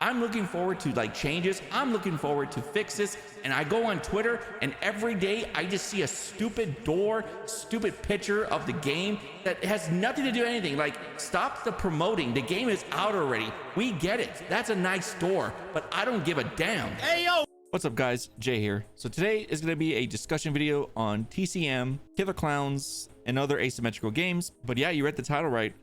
I'm looking forward to like changes. I'm looking forward to fixes. And I go on Twitter and every day I just see a stupid stupid picture of the game that has nothing to do with anything. Like, stop the promoting. The game is out already. We get it. That's a nice door, but I don't give a damn. Hey, yo. What's up, guys? Jay here. So today is going to be a discussion video on TCM, Killer Klowns, and other asymmetrical games. But yeah, you read the title right.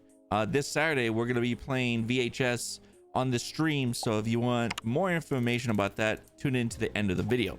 This Saturday, we're going to be playing VHS on the stream. So if you want more information about that, tune in to the end of the video.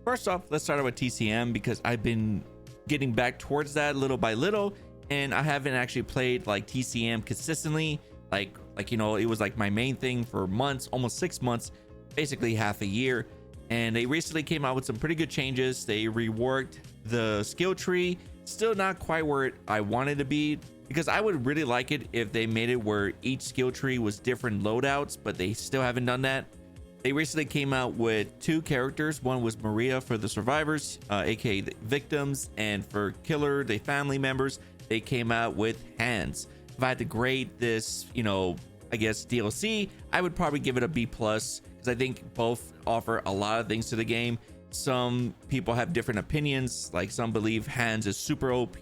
First off, let's start out with TCM because I've been getting back towards that little by little, and I haven't actually played like TCM consistently. Like you know, it was like my main thing for months, almost 6 months, basically half a year. And they recently came out with some pretty good changes. They reworked the skill tree, still not quite where I wanted to be, because I would really like it if they made it where each skill tree was different loadouts, but they still haven't done that. They recently came out with 2 characters. One was Maria for the survivors, aka the victims, and for Killer, the family members, they came out with Hands. If I had to grade this, you know, I guess DLC, I would probably give it a B+, because I think both offer a lot of things to the game. Some people have different opinions, like some believe Hands is super OP,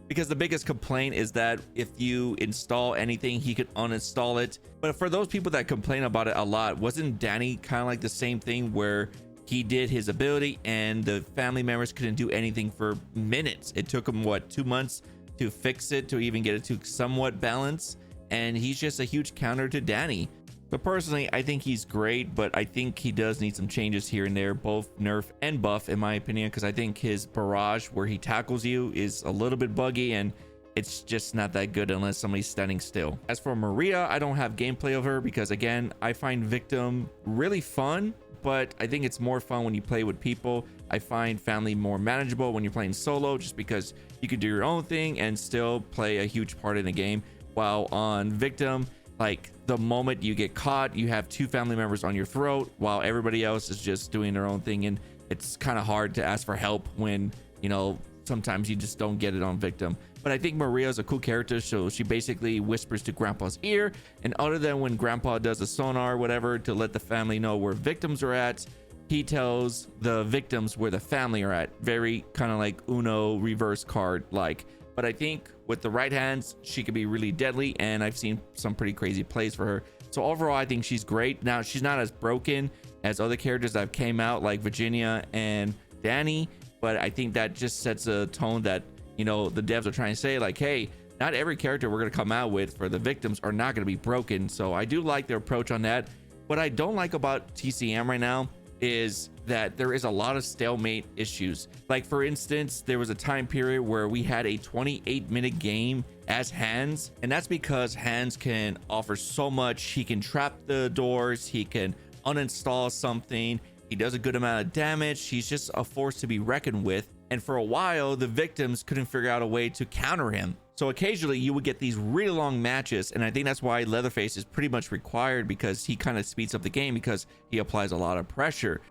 because the biggest complaint is that if you install anything, he could uninstall it. But for those people that complain about it a lot, wasn't Danny kind of like the same thing where he did his ability and the family members couldn't do anything for minutes? It took him, what, 2 months to fix it, to even get it to somewhat balance, and he's just a huge counter to Danny. But personally, I think he's great, but I think he does need some changes here and there, both nerf and buff, in my opinion, because I think his barrage where he tackles you is a little bit buggy, and it's just not that good unless somebody's standing still. As for Maria, I don't have gameplay of her because, again, I find Victim really fun, but I think it's more fun when you play with people. I find Family more manageable when you're playing solo, just because you can do your own thing and still play a huge part in the game. While on Victim, like, the moment you get caught, you have 2 family members on your throat while everybody else is just doing their own thing, and it's kind of hard to ask for help when, you know, sometimes you just don't get it on Victim. But I think Maria is a cool character, so she basically whispers to Grandpa's ear, and other than when Grandpa does a sonar or whatever to let the family know where victims are at, he tells the victims where the family are at. Very kind of like Uno reverse card like. But I think with the right hands, she could be really deadly, and I've seen some pretty crazy plays for her. So overall, I think she's great. Now, she's not as broken as other characters that have came out, like Virginia and Danny, but I think that just sets a tone that, you know, the devs are trying to say, like, hey, not every character we're going to come out with for the victims are not going to be broken. So I do like their approach on that. What I don't like about TCM right now is that there is a lot of stalemate issues. Like, for instance, there was a time period where we had a 28-minute game as Hands, and that's because Hands can offer so much. He can trap the doors, he can uninstall something, he does a good amount of damage. He's just a force to be reckoned with, and for a while the victims couldn't figure out a way to counter him. So occasionally you would get these really long matches, and I think that's why Leatherface is pretty much required, because he kind of speeds up the game because he applies a lot of pressure.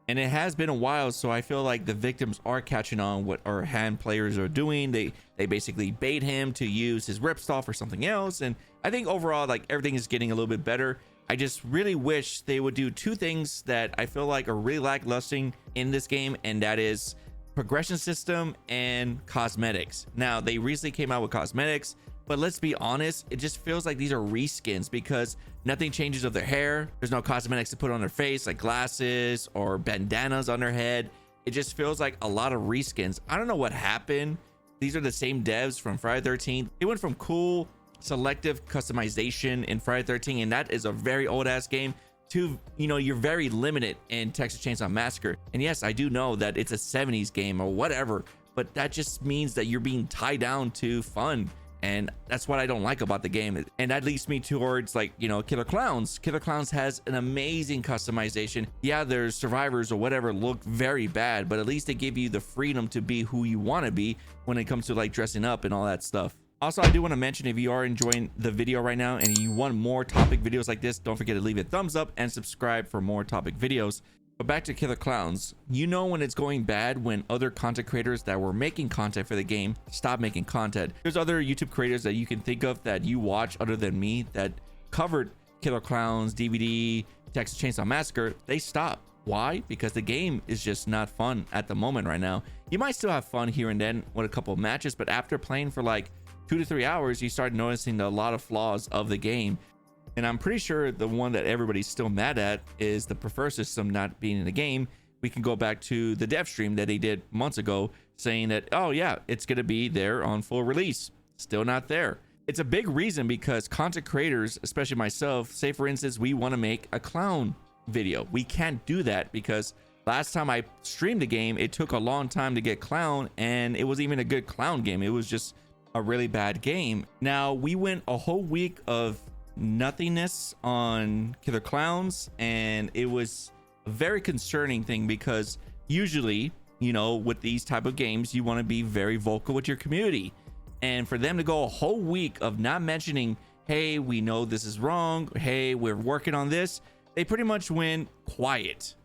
And it has been a while, so I feel like the victims are catching on what our hand players are doing. They basically bait him to use his ripstop or something else, and I think overall, like, everything is getting a little bit better. I just really wish they would do 2 things that I feel like are really lackluster in this game, and that is progression system and cosmetics. Now, they recently came out with cosmetics, but let's be honest, it just feels like these are reskins, because nothing changes of their hair. There's no cosmetics to put on their face, like glasses or bandanas on their head. It just feels like a lot of reskins. I don't know what happened. These are the same devs from Friday the 13th. They went from cool selective customization in Friday the 13th, and that is a very old ass game, to, you know, you're very limited in Texas Chainsaw Massacre. And yes, I do know that it's a 70s game or whatever, but that just means that you're being tied down to fun. And that's what I don't like about the game. And that leads me towards, like, you know, Killer Klowns. Killer Klowns has an amazing customization. Yeah, their survivors or whatever look very bad, but at least they give you the freedom to be who you want to be when it comes to, like, dressing up and all that stuff. Also, I do want to mention, if you are enjoying the video right now and you want more topic videos like this, don't forget to leave a thumbs up and subscribe for more topic videos. But back to Killer Klowns, you know when it's going bad when other content creators that were making content for the game stop making content. There's other YouTube creators that you can think of that you watch other than me that covered Killer Klowns, DVD, Texas Chainsaw Massacre, they stopped. Why? Because the game is just not fun at the moment right now. You might still have fun here and then with a couple of matches, but after playing for like 2 to 3 hours, you start noticing a lot of flaws of the game. And I'm pretty sure the one that everybody's still mad at is the prefer system not being in the game. We can go back to the dev stream that they did months ago saying that, oh yeah, it's going to be there on full release. Still not there. It's a big reason because content creators, especially myself, say for instance, we want to make a clown video. We can't do that because last time I streamed the game, it took a long time to get clown, and it wasn't even a good clown game. It was just a really bad game. Now we went a whole week of nothingness on Killer Klowns, and it was a very concerning thing because usually, you know, with these type of games, you want to be very vocal with your community. And for them to go a whole week of not mentioning, hey, we know this is wrong, hey, we're working on this, they pretty much went quiet.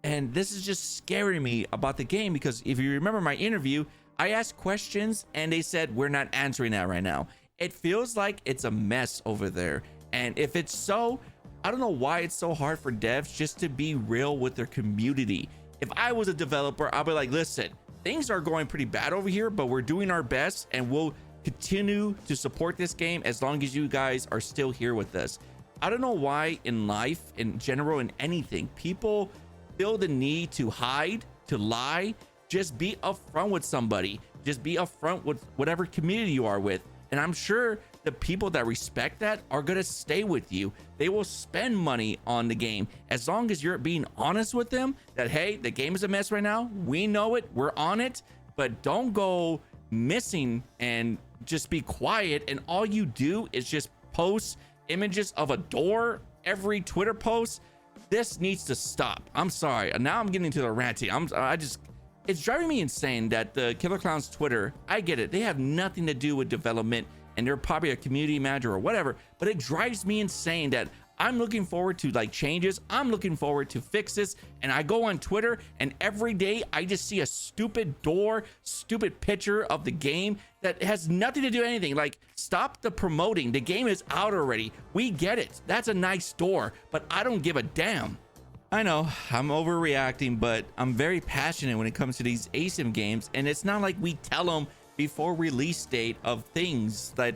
And this is just scaring me about the game because if you remember my interview, I asked questions and they said, we're not answering that right now. It feels like it's a mess over there. And if it's so, I don't know why it's so hard for devs just to be real with their community. If I was a developer, I'll be like, listen, things are going pretty bad over here, but we're doing our best and we'll continue to support this game as long as you guys are still here with us. I don't know why in life, in general, in anything, people feel the need to hide, to lie. Just be upfront with somebody. Just be upfront with whatever community you are with. And I'm sure the people that respect that are going to stay with you. They will spend money on the game as long as you're being honest with them that, hey, the game is a mess right now. We know it. We're on it. But don't go missing and just be quiet. And all you do is just post images of a door every Twitter post. This needs to stop. I'm sorry. Now I'm getting to the ranting. It's driving me insane that the Killer Klowns Twitter, I get it, they have nothing to do with development and they're probably a community manager or whatever, but it drives me insane that I'm looking forward to like changes. I'm looking forward to fixes, and I go on Twitter and every day I just see a stupid door, stupid picture of the game that has nothing to do with anything. Like, stop the promoting. The game is out already. We get it. That's a nice door, but I don't give a damn. I know I'm overreacting, but I'm very passionate when it comes to these ASIM games, and it's not like we tell them before release date of things that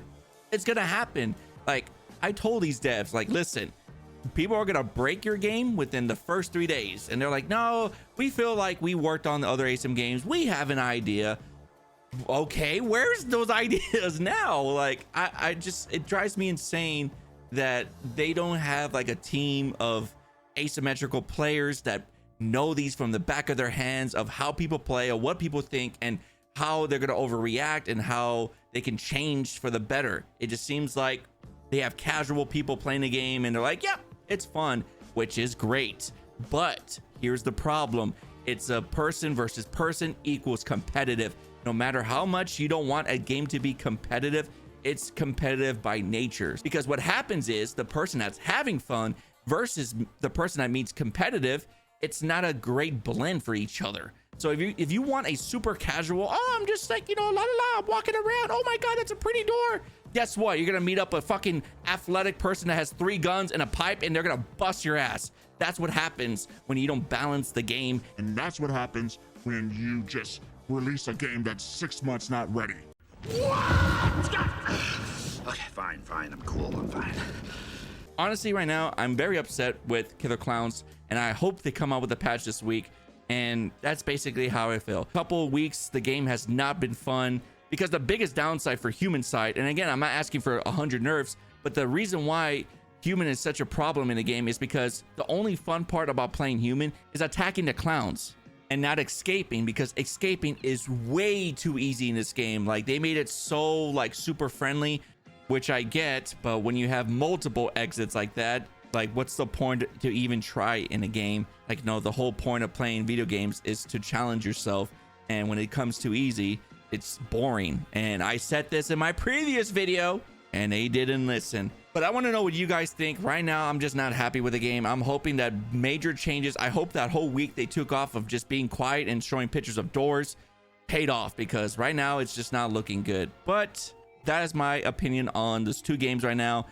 it's gonna happen. Like, I told these devs, like, listen, people are gonna break your game within the first 3 days, and they're like, no, we feel like we worked on the other ASIM games, we have an idea. Okay, where's those ideas now? Like, I just, it drives me insane that they don't have like a team of asymmetrical players that know these from the back of their hands of how people play or what people think and how they're going to overreact and how they can change for the better. It just seems like they have casual people playing the game and they're like, yeah, it's fun, which is great. But here's the problem. It's a person versus person equals competitive. No matter how much you don't want a game to be competitive, it's competitive by nature. Because what happens is the person that's having fun versus the person that means competitive, it's not a great blend for each other. So if you want a super casual, oh, I'm just like, you know, la la la, I'm walking around, oh my god, that's a pretty door, guess what, you're gonna meet up a fucking athletic person that has 3 guns and a pipe and they're gonna bust your ass. That's what happens when you don't balance the game, and that's what happens when you just release a game that's 6 months not ready. Okay, fine, I'm cool, I'm fine. Honestly, right now, I'm very upset with Killer Klowns, and I hope they come out with a patch this week. And that's basically how I feel. Couple of weeks, the game has not been fun because the biggest downside for human side, and again, I'm not asking for 100 nerfs, but the reason why human is such a problem in the game is because the only fun part about playing human is attacking the clowns and not escaping, because escaping is way too easy in this game. Like, they made it so like super friendly, which I get, but when you have multiple exits like that, like, what's the point to even try in a game? Like, no, the whole point of playing video games is to challenge yourself, and when it comes too easy, it's boring. And I said this in my previous video and they didn't listen. But I want to know what you guys think. Right now, I'm just not happy with the game. I'm hoping that major changes, I hope that whole week they took off of just being quiet and showing pictures of doors paid off, because right now it's just not looking good. But that is my opinion on those 2 games right now.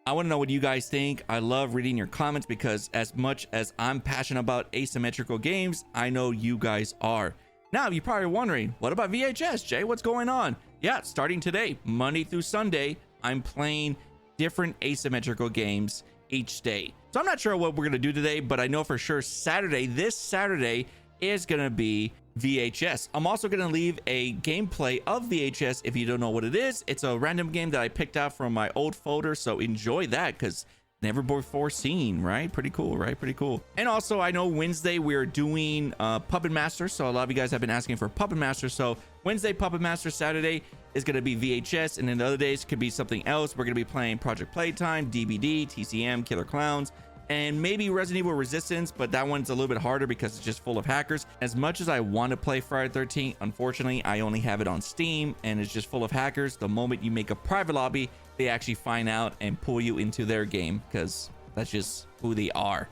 I want to know what you guys think. I love reading your comments because as much as I'm passionate about asymmetrical games, I know you guys are. Now, you're probably wondering, what about VHS, Jay? What's going on? Yeah, starting today, Monday through Sunday, I'm playing different asymmetrical games each day. So I'm not sure what we're going to do today, but I know for sure this Saturday is going to be VHS. I'm also going to leave a gameplay of VHS if you don't know what it is. It's a random game that I picked out from my old folder, so enjoy that because never before seen, right? Pretty cool, right? Pretty cool. And also, I know Wednesday we're doing Puppet Master, so a lot of you guys have been asking for Puppet Master. So Wednesday Puppet Master, Saturday is going to be VHS, and then the other days could be something else. We're going to be playing Project Playtime, DBD, TCM, Killer Clowns, and maybe Resident Evil Resistance, but that one's a little bit harder because it's just full of hackers. As much as I want to play Friday 13th, unfortunately, I only have it on Steam, and it's just full of hackers. The moment you make a private lobby, they actually find out and pull you into their game because that's just who they are.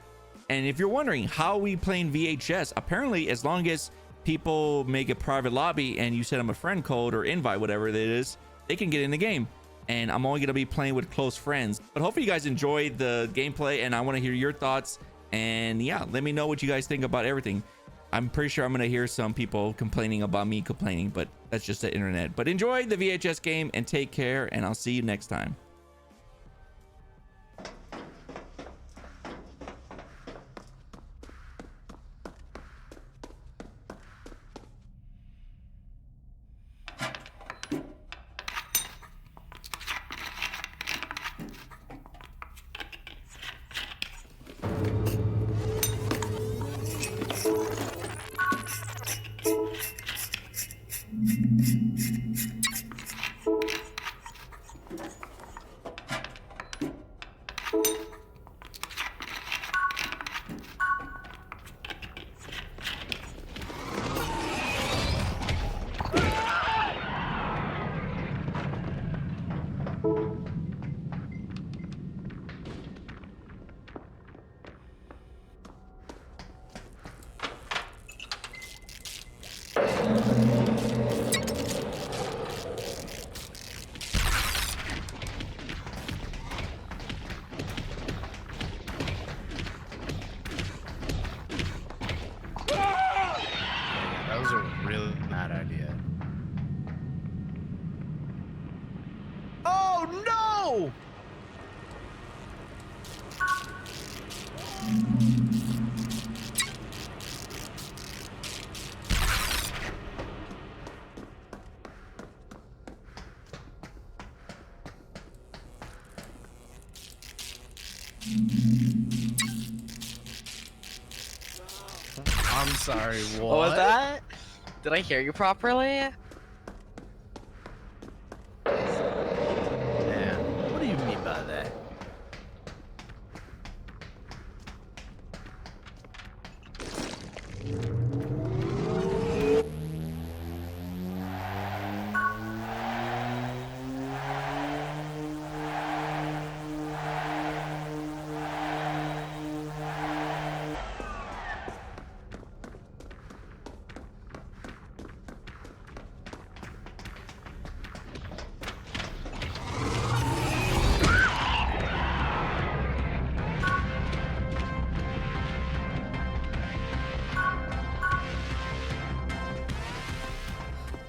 And if you're wondering how we playing VHS, apparently as long as people make a private lobby and you send them a friend code or invite, whatever it is, they can get in the game. And I'm only going to be playing with close friends. But hopefully you guys enjoyed the gameplay, and I want to hear your thoughts. And yeah, let me know what you guys think about everything. I'm pretty sure I'm going to hear some people complaining about me complaining, but that's just the internet. But enjoy the VHS game and take care, and I'll see you next time. That was a really bad idea. Oh no! I'm sorry, what? What was that? Did I hear you properly? Yeah. What do you mean by that?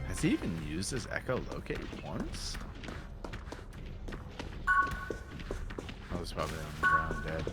Has he even used his echolocate once? Oh, it's probably on the ground dead.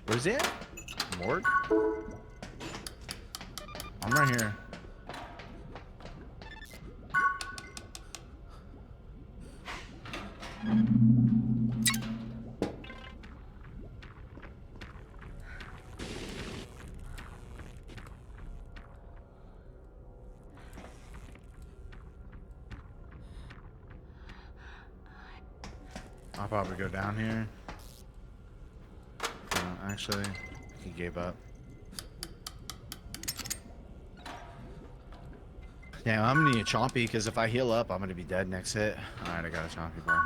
Where's he at? Morgue? I'm right here. I'll probably go down here. Actually, he gave up. Yeah, I'm gonna need a chompy because if I heal up, I'm gonna be dead next hit. All right, I got a chompy ball.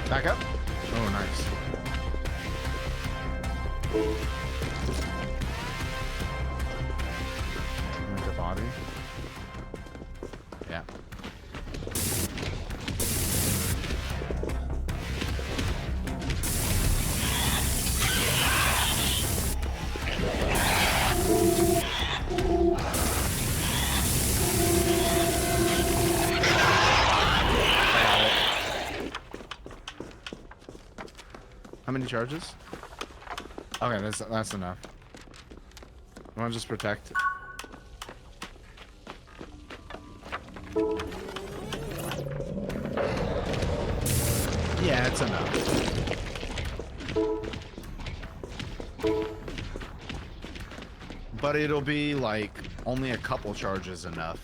Back up. Oh, nice. With the body. Yeah. How many charges? Okay, that's enough. You want to just protect? Yeah, it's enough. But it'll be like only a couple charges enough.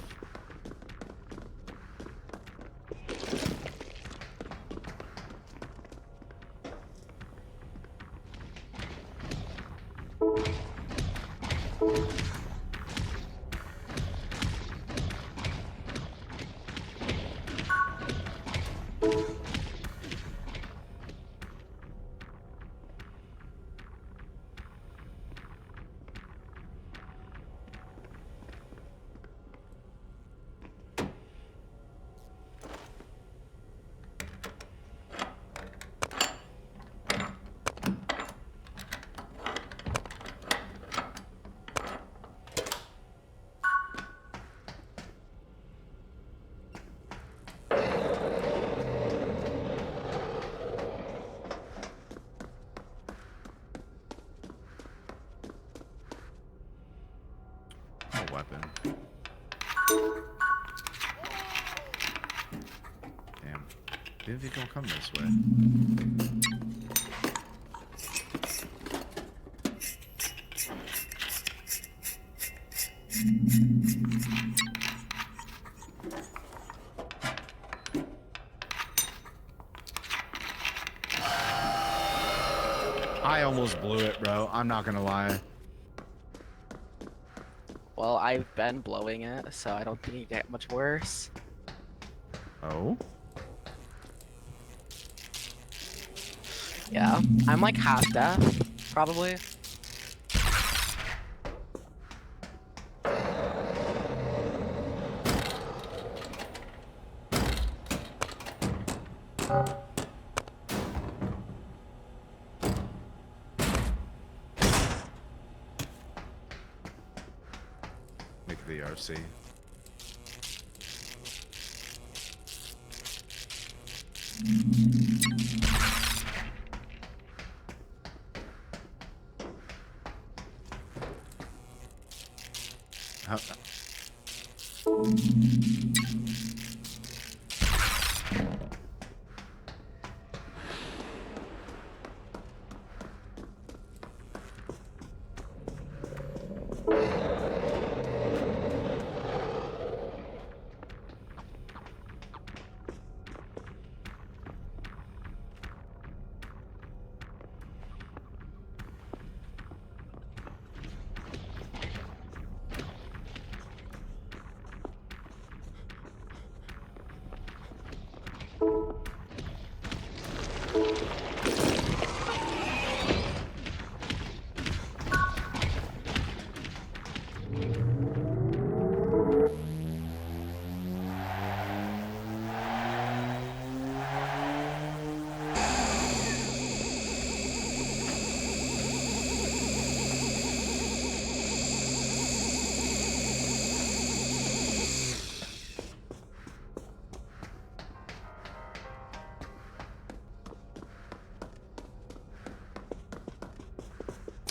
Weapon. Damn. Didn't think it'll come this way. I almost blew it, bro. I'm not gonna lie. Well, I've been blowing it, so I don't think it get much worse. Oh? Yeah, I'm like half death, probably. Make the RC. How?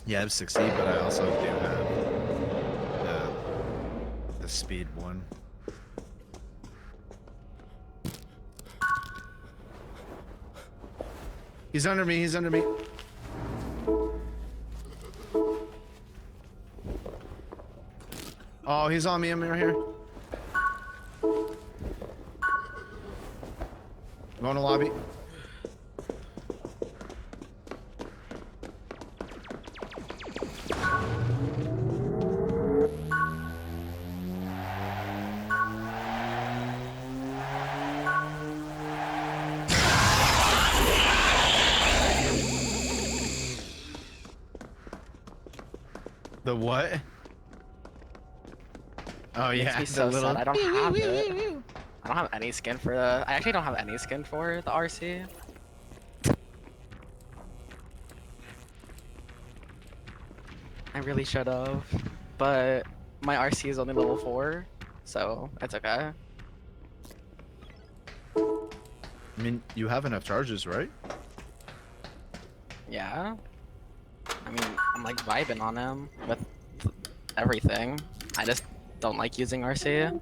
Yeah, I have 60, but I also do have the speed one. He's under me. He's under me. Oh, he's on me. I'm right here. Going to lobby. The what? Oh yeah, Makes me so the little. sad. I don't have it. I don't have any skin for the. I actually don't have any skin for the RC. I really should have, but my RC is only level 4, so it's okay. I mean, you have enough charges, right? Yeah. I mean, I'm like vibing on him with everything. I just don't like using RC.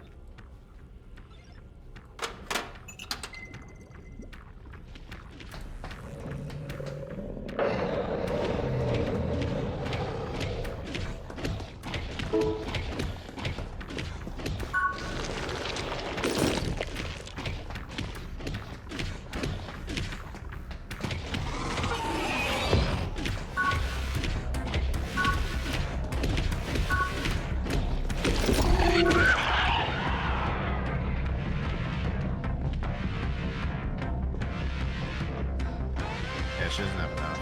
Yeah, she doesn't have enough.